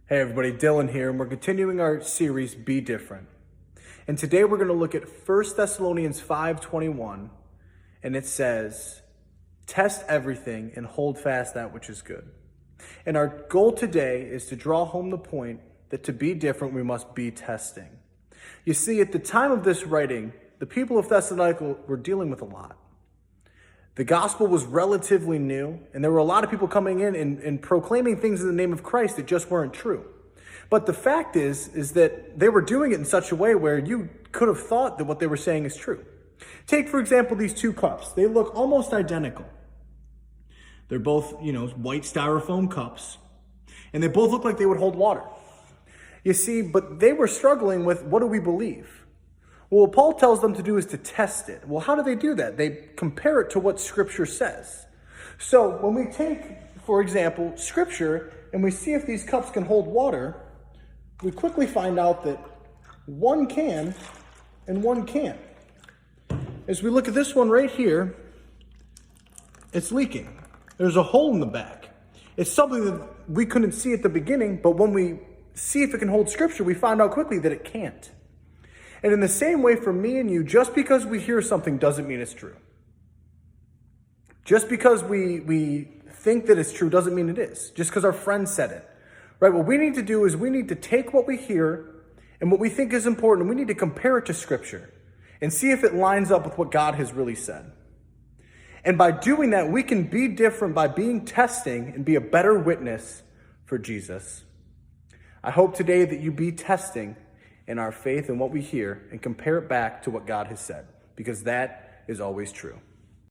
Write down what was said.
Hey everybody, Dillon here, and we're continuing our series, Be Different. And today we're going to look at 1 Thessalonians 5:21, and it says, test everything and hold fast that which is good. And our goal today is to draw home the point that to be different, we must be testing. You see, at the time of this writing, the people of Thessalonica were dealing with a lot. The gospel was relatively new, and there were a lot of people coming in and proclaiming things in the name of Christ that just weren't true. But the fact is that they were doing it in such a way where you could have thought that what they were saying is true. Take, for example, these two cups. They look almost identical. They're both, white styrofoam cups, and they both look like they would hold water. You see, but they were struggling with, what do we believe? Well, what Paul tells them to do is to test it. Well, how do they do that? They compare it to what Scripture says. So when we take, for example, Scripture, and we see if these cups can hold water, we quickly find out that one can and one can't. As we look at this one right here, it's leaking. There's a hole in the back. It's something that we couldn't see at the beginning, but when we see if it can hold Scripture, we find out quickly that it can't. And in the same way for me and you, just because we hear something doesn't mean it's true. Just because we think that it's true doesn't mean it is. Just because our friend said it. Right? What we need to do is we need to take what we hear and what we think is important, and we need to compare it to Scripture and see if it lines up with what God has really said. And by doing that, we can be different by being testing and be a better witness for Jesus. I hope today that you be testing in our faith and what we hear and compare it back to what God has said, because that is always true.